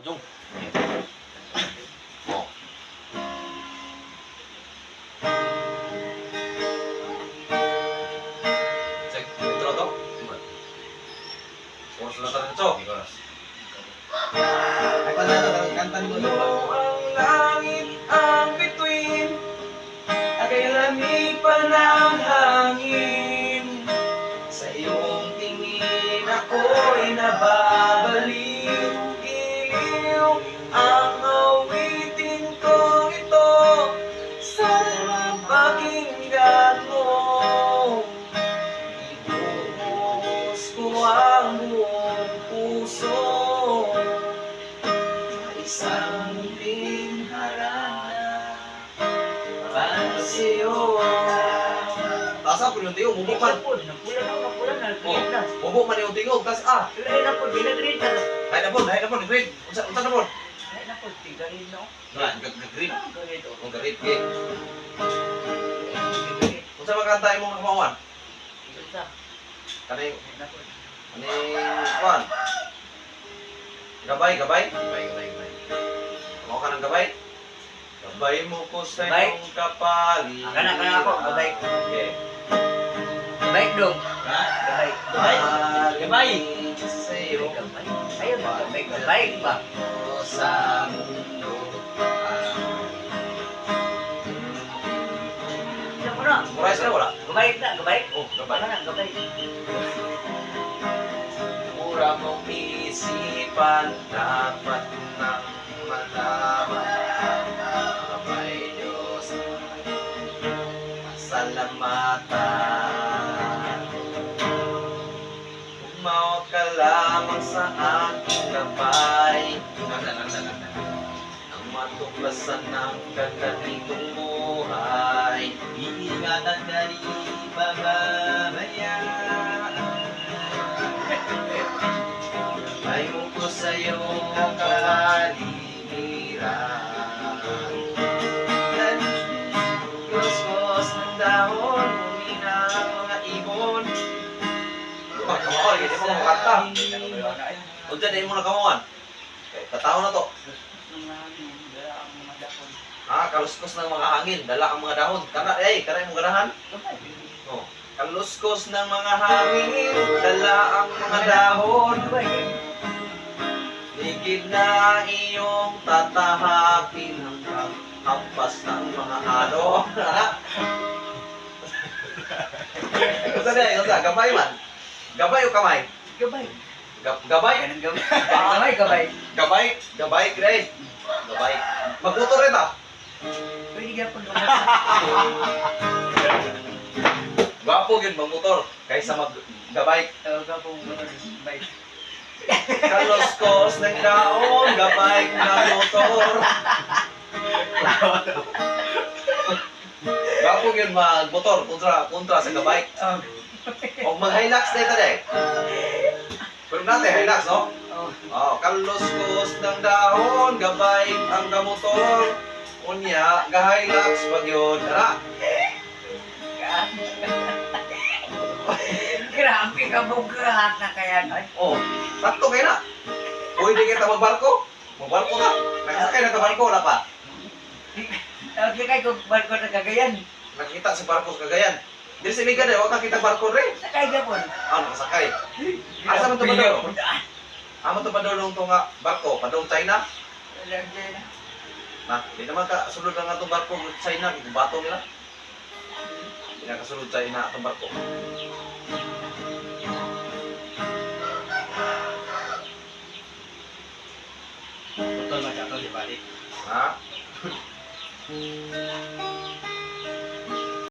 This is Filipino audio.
Jung. Oh. Cek, intro to. Oras na tayo nito. Oras. Ay, kung ano, kantan mo ito. Ang langit ang bituin, kay lamig pa ng hangin. Sa iyong tingin ako'y nababaliw. Iliw ang awitin ko ito. Sana pakinggan mo. Ibuhos ko ang buong puso sa isang muling harana para sa'yo. Tasa po yung tingog, bubuk man. Napula na, grade na. Bubuk man yung tingog, tas Grade na po, grade na. Hay na po, grade. Unsa na po? Grade na po, grade na. Grade. Grade o. Ang grade, okay. Unsa makanta imong kamawan? Isa. Kanay, Grade na po. kuan. Gabay. Gabay. Mo ka ng gabay? Gabay mo ko sa Gabay? iyong kapali. Kana ako, gabay. Okay. Gabay dong. Ha? Gabay. Gabay. Sa iyo. Gabay. Ayun na, gabay ba? Sa mundo. Isa mo na. Muray sila wala? Gabay na, gabay. Oh, gabay. Baka na, gabay. Mura mong isipan, dapat nang malaman. Gabay Diyos, pasalamatan. Umawag ka lamang sa aking gabay. Ang matuklasan ng kaganitong buhay. Iingatan ka rin bababayaan. Ay mo ko sa'yo kapaligiran. Kuskus ng dahon, humina ang mga ibon. Kamawan, hindi mo makanta. Unsa na mo na kamawan? Kataon na to. Kaluskos ng mga hangin, dala ang mga dahon. Kana yung ganahan. Oh. Kaluskos ng mga hangin, dala ang mga dahon. Ligid na iyong tatahakin hanggang hampas ng mga alo. Unsa? Gabay man? Gabay o kamay? Gabay. Gabay? Ganun gabay. Gabay. Gabay, Gray. Gabay. Magmotor rin ah. Pwede ka po Gwapo yun magmotor kaysa maggabay. gabay. Kaluskos ng daon, gabay ng motor. Gwapo yun magmotor kontra sa gabay. O mag-Hilux na ito deh. Pero natin, Hilux, no? Oh, kaluskos ng daon, gabay ang gamotor. Unya, ga-Hilux pag yun. Tara! Grabe ka bugahat na kaya no? Oh, sakto kayo na. Pwede kita magbarko. Magbarko na. Nakasakay na ka barko, wala pa. Okay kayo kung barko na kagayan. Nakita si barko sa Cagayan. Dili si Mika wala nakita barko rin. Sakay ka po. Nakasakay. Asa man ito pa daw? Amo ito pa daw nung nga barko, padong China. Na, di naman ka sulod na nga itong barko sa China, yung bato nila. Hindi na kasulod sa China itong barko. Betul macam tu di balik. Ha?